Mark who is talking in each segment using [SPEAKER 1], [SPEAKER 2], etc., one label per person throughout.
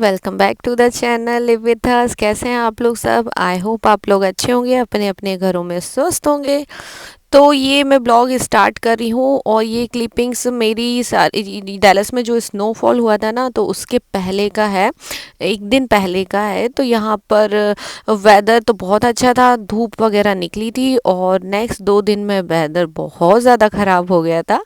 [SPEAKER 1] Welcome back to the channel live with us. कैसे हैं आप लोग सब? आई होप आप लोग अच्छे होंगे, अपने अपने घरों में स्वस्थ होंगे। तो ये मैं ब्लॉग स्टार्ट कर रही हूँ और ये क्लिपिंग्स मेरी सारी डैलस में जो स्नोफॉल हुआ था ना, तो उसके पहले का है, एक दिन पहले का है। तो यहाँ पर वेदर तो बहुत अच्छा था, धूप वगैरह निकली थी और नेक्स्ट 2 दिन में वेदर बहुत ज़्यादा ख़राब हो गया था।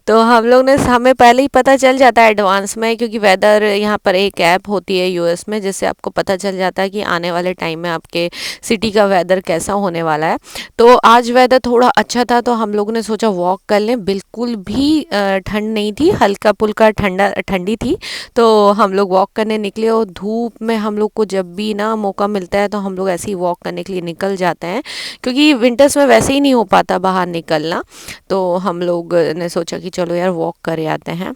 [SPEAKER 1] तो हम लोग ने हमें पहले ही पता चल जाता है एडवांस में, क्योंकि वेदर यहाँ पर एक ऐप होती है यूएस में, जिससे आपको पता चल जाता है कि आने वाले टाइम में आपके सिटी का वेदर कैसा होने वाला है। तो आज वेदर थोड़ा अच्छा था, तो हम लोगों ने सोचा वॉक कर लें। बिल्कुल भी ठंड नहीं थी, हल्का पुल्का ठंडी थी। तो हम लोग वॉक करने निकले और धूप में हम लोग को जब भी ना मौका मिलता है तो हम लोग ऐसे ही वॉक करने के लिए निकल जाते हैं, क्योंकि विंटर्स में वैसे ही नहीं हो पाता बाहर निकलना। तो हम लोग ने सोचा कि चलो यार वॉक कर आते हैं।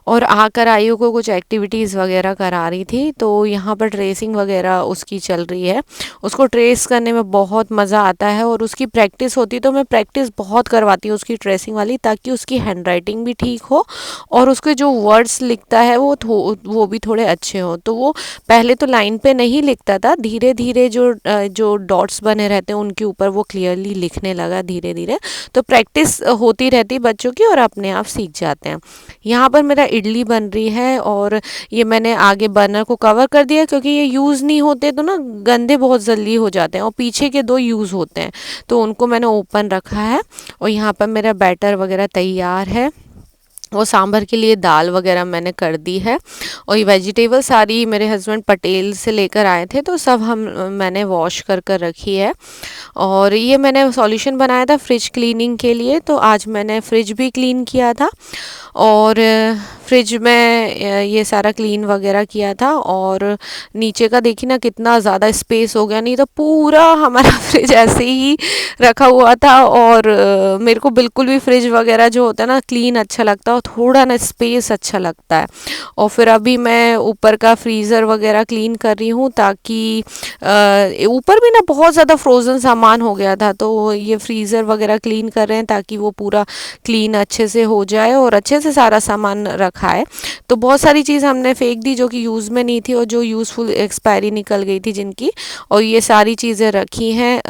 [SPEAKER 1] और आकर आयु को कुछ एक्टिविटीज़ वगैरह करा रही थी। तो यहाँ पर ट्रेसिंग वगैरह उसकी चल रही है। उसको ट्रेस करने में बहुत मज़ा आता है और उसकी प्रैक्टिस होती है, तो मैं प्रैक्टिस बहुत करवाती हूँ उसकी ट्रेसिंग वाली, ताकि उसकी हैंड राइटिंग भी ठीक हो और उसके जो वर्ड्स लिखता है वो भी थोड़े अच्छे हों। तो वो पहले तो लाइन पे नहीं लिखता था, धीरे धीरे जो डॉट्स बने रहते हैं उनके ऊपर वो क्लियरली लिखने लगा धीरे धीरे। तो प्रैक्टिस होती रहती बच्चों की और अपने आप सीख जाते हैं। यहाँ पर मेरा इडली बन रही है और ये मैंने आगे बर्नर को कवर कर दिया, क्योंकि ये यूज़ नहीं होते तो ना गंदे बहुत जल्दी हो जाते हैं, और पीछे के 2 यूज़ होते हैं, तो उनको मैंने ओपन रखा है। और यहाँ पर मेरा बैटर वगैरह तैयार है। वो सांभर के लिए दाल वगैरह मैंने कर दी है। और ये वेजिटेबल सारी मेरे हस्बैंड पटेल से लेकर आए थे, तो सब मैंने वॉश कर रखी है। और ये मैंने सॉल्यूशन बनाया था फ्रिज क्लीनिंग के लिए, तो आज मैंने फ्रिज भी क्लीन किया था। और फ्रिज में ये सारा क्लीन वगैरह किया था। और नीचे का देखिए ना कितना ज़्यादा स्पेस हो गया, नहीं तो पूरा हमारा फ्रिज ऐसे ही रखा हुआ था। और मेरे को बिल्कुल भी फ्रिज वगैरह जो होता है ना क्लीन अच्छा लगता है, और थोड़ा ना स्पेस अच्छा लगता है। और फिर अभी मैं ऊपर का फ्रीज़र वगैरह क्लीन कर रही हूँ, ताकि ऊपर भी ना बहुत ज़्यादा फ्रोज़न सामान हो गया था, तो ये फ्रीज़र वगैरह क्लीन कर रहे हैं ताकि वो पूरा क्लीन अच्छे से हो जाए और अच्छे से सारा सामान रखा है। तो बहुत सारी चीज़ हमने फेंक दी जो कि यूज़ में नहीं थी और जो यूज़फुल एक्सपायरी निकल गई थी जिनकी, और ये सारी चीज़ें रखी हैं।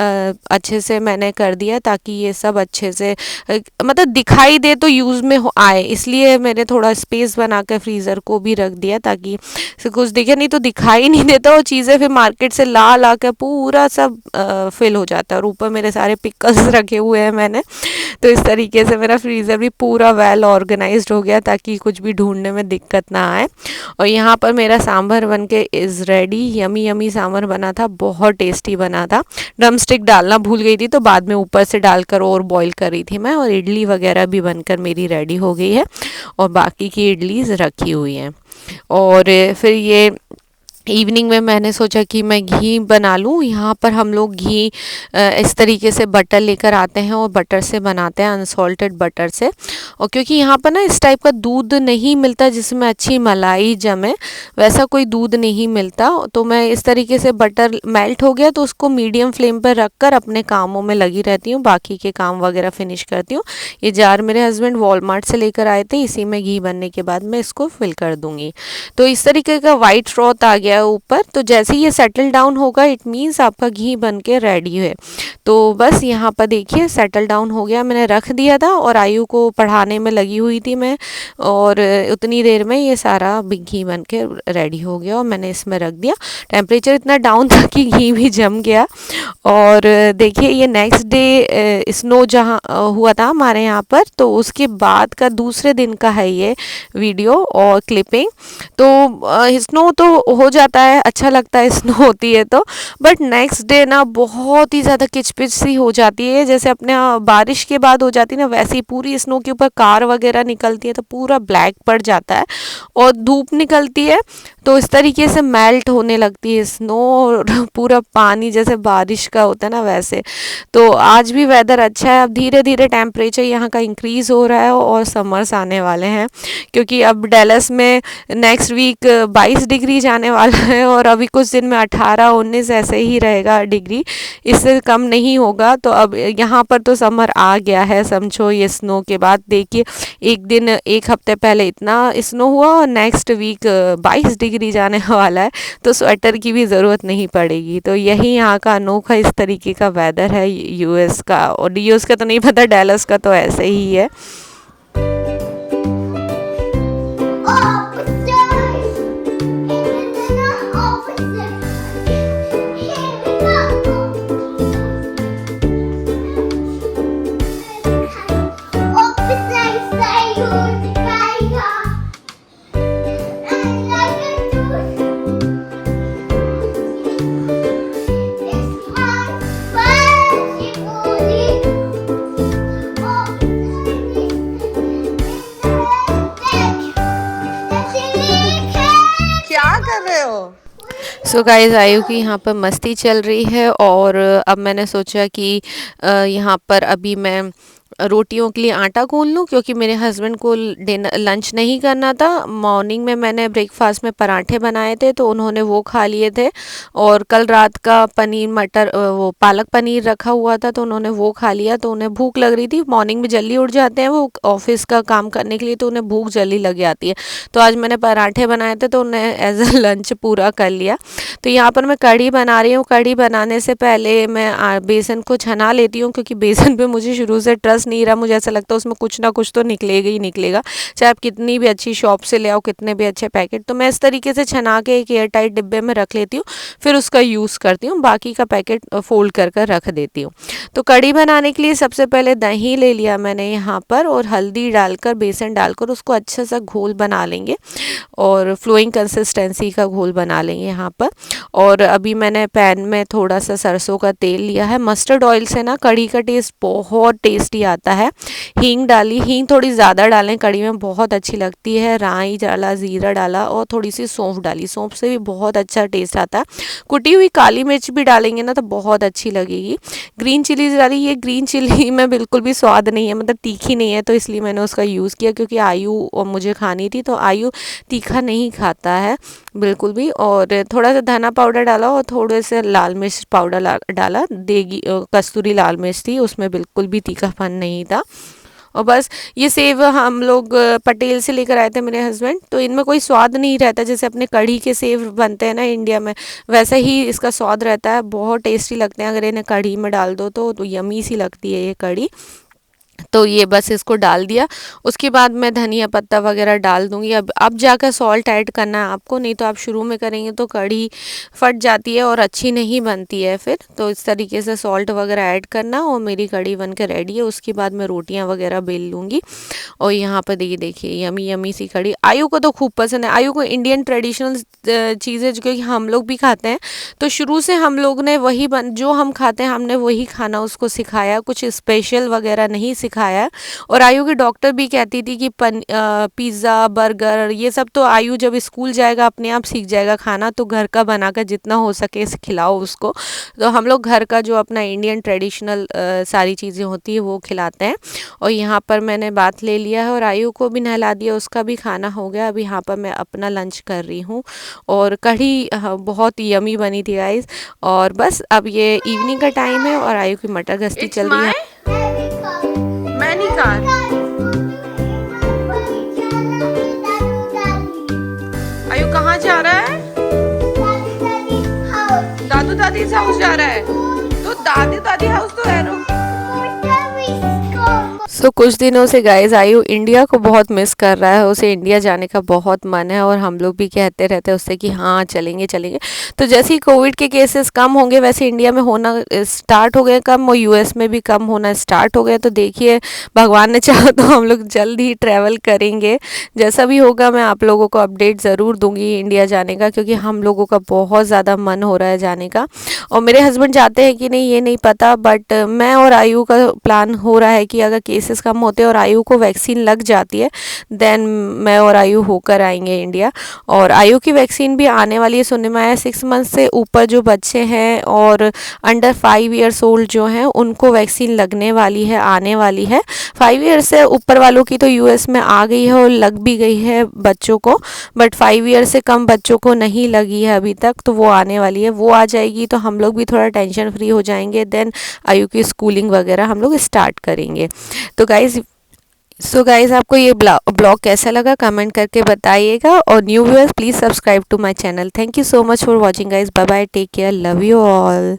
[SPEAKER 1] अच्छे से मैंने कर दिया ताकि ये सब अच्छे से मतलब दिखाई दे तो यूज़ में आए, इसलिए मैंने थोड़ा स्पेस बना कर फ्रीज़र को भी रख दिया, ताकि से कुछ दिखे, नहीं तो दिखाई नहीं देता। और चीज़ें फिर मार्केट से ला ला कर पूरा सब फिल हो जाता है। और ऊपर मेरे सारे पिकल्स रखे हुए हैं मैंने। तो इस तरीके से मेरा फ्रीज़र भी पूरा वेल ऑर्गेनाइज्ड हो गया, ताकि कुछ भी ढूंढने में दिक्कत ना आए। और यहाँ पर मेरा सांभर बन के is ready. Yummy yummy sambar बना था, बहुत टेस्टी बना था। ड्रम स्टिक डालना भूल गई थी, तो बाद में ऊपर से डालकर और बॉईल कर रही थी मैं। और इडली वगैरह भी बनकर मेरी रेडी हो गई है और बाकी की इडलीज रखी हुई हैं। और फिर ये इवनिंग में मैंने सोचा कि मैं घी बना लूँ। यहाँ पर हम लोग घी इस तरीके से बटर लेकर आते हैं और बटर से बनाते हैं, अनसॉल्टेड बटर से। और क्योंकि यहाँ पर ना इस टाइप का दूध नहीं मिलता जिसमें अच्छी मलाई जमे, वैसा कोई दूध नहीं मिलता, तो मैं इस तरीके से बटर मेल्ट हो गया तो उसको मीडियम फ्लेम पर रख कर अपने कामों में लगी रहती हूँ, बाकी के काम वगैरह फिनिश करती हूँ। ये जार मेरे हस्बैंड वॉलमार्ट से लेकर आए थे, इसी में घी बनने के बाद मैं इसको फिल कर दूँगी। तो इस तरीके का वाइट फ्रॉथ आ गया ऊपर। तो जैसे ही ये सेटल डाउन होगा इट मीन्स आपका घी बन के रेडी है। तो बस यहाँ पर देखिए सेटल डाउन हो गया, मैंने रख दिया था और आयु को पढ़ाने में लगी हुई थी मैं, और उतनी देर में ये सारा घी बन के रेडी हो गया और मैंने इसमें रख दिया। टेम्परेचर इतना डाउन था कि घी भी जम गया। और देखिए ये नेक्स्ट डे स्नो जहाँ हुआ था हमारे यहाँ पर, तो उसके बाद का दूसरे दिन का है ये वीडियो और क्लिपिंग। तो स्नो तो हो जाता है, अच्छा लगता है स्नो होती है तो, बट नेक्स्ट डे ना बहुत ही ज़्यादा किचपिच सी हो जाती है, जैसे अपने बारिश के बाद हो जाती है ना, वैसे ही पूरी स्नो के ऊपर कार वगैरह निकलती है तो पूरा ब्लैक पड़ जाता है। और धूप निकलती है तो इस तरीके से मेल्ट होने लगती है स्नो, और पूरा पानी जैसे बारिश का होता है ना वैसे। तो आज भी वेदर अच्छा है, अब धीरे धीरे टेम्परेचर यहाँ का इंक्रीज़ हो रहा है और समर्स आने वाले हैं, क्योंकि अब डेलस में नेक्स्ट वीक 22 डिग्री जाने वाला है और अभी कुछ दिन में 18-19 ऐसे ही रहेगा डिग्री, इससे कम नहीं होगा। तो अब यहाँ पर तो समर आ गया है समझो। ये स्नो के बाद देखिए, एक दिन एक हफ्ते पहले इतना स्नो हुआ और नेक्स्ट वीक 22 डिग्री जाने वाला है, तो स्वेटर की भी ज़रूरत नहीं पड़ेगी। तो यही यहाँ का अनोखा इस तरीके का वेदर है यूएस का। और यूएस का तो नहीं पता, डैलस का तो ऐसे ही है। सो गाइस, आयु की यहाँ पर मस्ती चल रही है और अब मैंने सोचा कि यहाँ पर अभी मैं रोटियों के लिए आटा गूंद लूँ, क्योंकि मेरे हस्बैंड को डिनर लंच नहीं करना था। मॉर्निंग में मैंने ब्रेकफास्ट में पराठे बनाए थे तो उन्होंने वो खा लिए थे, और कल रात का पनीर मटर वो पालक पनीर रखा हुआ था तो उन्होंने वो खा लिया। तो उन्हें भूख लग रही थी, मॉर्निंग में जल्दी उठ जाते हैं वो ऑफिस का काम करने के लिए, तो उन्हें भूख जल्दी लग जाती है। तो आज मैंने पराठे बनाए थे तो उन्हें एज अ लंच पूरा कर लिया। तो यहाँ पर मैं कढ़ी बना रही हूँ। कढ़ी बनाने से पहले मैं बेसन को छना लेती हूँ, क्योंकि बेसन पे मुझे शुरू से ट्रस्ट नहीं रहा। मुझे ऐसा लगता है उसमें कुछ ना कुछ तो निकलेगा ही निकलेगा, चाहे आप कितनी भी अच्छी शॉप से ले आओ, कितने भी अच्छे पैकेट। तो मैं इस तरीके से छना के एक एयर टाइट डिब्बे में रख लेती हूँ, फिर उसका यूज़ करती हूँ, बाकी का पैकेट फोल्ड कर कर रख देती हूँ। तो कढ़ी बनाने के लिए सबसे पहले दही ले लिया मैंने यहाँ पर, और हल्दी डालकर बेसन डालकर उसको अच्छा सा घोल बना लेंगे, और फ्लोइंग कंसिस्टेंसी का घोल बना लेंगे यहाँ पर। और अभी मैंने पैन में थोड़ा सा सरसों का तेल लिया है। मस्टर्ड ऑयल से ना कढ़ी का टेस्ट बहुत टेस्टी आता है। हींग डाली, हींग थोड़ी ज़्यादा डालें, कढ़ी में बहुत अच्छी लगती है। राई डाला, ज़ीरा डाला और थोड़ी सी सौंफ डाली, सौंफ से भी बहुत अच्छा टेस्ट आता है। कुटी हुई काली मिर्च भी डालेंगे ना तो बहुत अच्छी लगेगी। ग्रीन चिलीज डाली, ये ग्रीन चिली में बिल्कुल भी स्वाद नहीं है, मतलब तीखी नहीं है, तो इसलिए मैंने उसका यूज़ किया, क्योंकि आयु और मुझे खानी थी, तो आयु तीखा नहीं खाता है बिल्कुल भी। और थोड़ा सा धना पाउडर डाला और थोड़े से लाल मिर्च पाउडर डाला, देगी कस्तूरी लाल मिर्च थी उसमें, बिल्कुल भी तीखापन नहीं था। और बस ये सेव हम लोग पटेल से लेकर आए थे मेरे हस्बैंड, तो इनमें कोई स्वाद नहीं रहता, जैसे अपने कढ़ी के सेव बनते हैं ना इंडिया में, वैसा ही इसका स्वाद रहता है। बहुत टेस्टी लगते हैं, अगर इन्हें कढ़ी में डाल दो तो यमी सी लगती है ये कढ़ी। तो ये बस इसको डाल दिया। उसके बाद मैं धनिया पत्ता वगैरह डाल दूंगी। अब जाकर सॉल्ट ऐड करना है आपको, नहीं तो आप शुरू में करेंगे तो कढ़ी फट जाती है और अच्छी नहीं बनती है फिर। तो इस तरीके से सॉल्ट वगैरह ऐड करना, और मेरी कढ़ी बन के रेडी है। उसके बाद मैं रोटियां वगैरह बेल लूँगी। और यहाँ पर देखिए यमी यमी सी कढ़ी। आयु को तो खूब पसंद है। आयु को इंडियन ट्रेडिशनल चीज़ें जो कि हम लोग भी खाते हैं, तो शुरू से हम लोग ने वही जो हम खाते हैं हमने वही खाना उसको सिखाया, कुछ स्पेशल वगैरह नहीं सिखाया। और आयु की डॉक्टर भी कहती थी कि पिज़्ज़ा बर्गर ये सब तो आयु जब स्कूल जाएगा अपने आप सीख जाएगा खाना, तो घर का बनाकर जितना हो सके खिलाओ उसको। तो हम लोग घर का जो अपना इंडियन ट्रेडिशनल सारी चीज़ें होती है वो खिलाते हैं। और यहाँ पर मैंने बात ले लिया है और आयु को भी नहला दिया, उसका भी खाना हो गया। अभी यहाँ पर मैं अपना लंच कर रही हूँ, और कढ़ी बहुत यमी बनी थी गाइस। और बस अब ये इवनिंग का टाइम है और आयु की मटर गश्ती चल रही है। मैंने कहा आयु कहाँ जा रहा है? दादू दादी हाउस जा रहा है। तो दादी दादी हाउस तो है। सो कुछ दिनों से गाइस आयु इंडिया को बहुत मिस कर रहा है, उसे इंडिया जाने का बहुत मन है, और हम लोग भी कहते रहते हैं उससे कि हाँ चलेंगे चलेंगे। तो जैसे ही कोविड के केसेस कम होंगे वैसे इंडिया में होना स्टार्ट हो गए कम, और यूएस में भी कम होना स्टार्ट हो गए। तो देखिए भगवान ने चाहा तो हम लोग जल्द ही ट्रैवल करेंगे। जैसा भी होगा मैं आप लोगों को अपडेट ज़रूर दूंगी इंडिया जाने का, क्योंकि हम लोगों का बहुत ज़्यादा मन हो रहा है जाने का। और मेरे हस्बैंड जाते हैं कि नहीं ये नहीं पता, बट मैं और आयु का प्लान हो रहा है कि अगर केस केसेस कम होते हैं और आयु को वैक्सीन लग जाती है, देन मैं और आयु होकर आएंगे इंडिया। और आयु की वैक्सीन भी आने वाली है, सुनने में आया 6 मंथ से ऊपर जो बच्चे हैं और अंडर 5 ईयर्स ओल्ड जो हैं उनको वैक्सीन लगने वाली है, आने वाली है। 5 ईयर्स से ऊपर वालों की तो यूएस में आ गई है और लग भी गई है बच्चों को, बट 5 ईयर से कम बच्चों को नहीं लगी है अभी तक, तो वो आने वाली है। वो आ जाएगी तो हम लोग भी थोड़ा टेंशन फ्री हो जाएंगे, देन आयु की स्कूलिंग वगैरह हम लोग स्टार्ट करेंगे। तो गाइज आपको ये ब्लॉग कैसा लगा कमेंट करके बताइएगा, और new viewers please subscribe to my channel. Thank you so much for watching guys, bye bye, take care, love you all.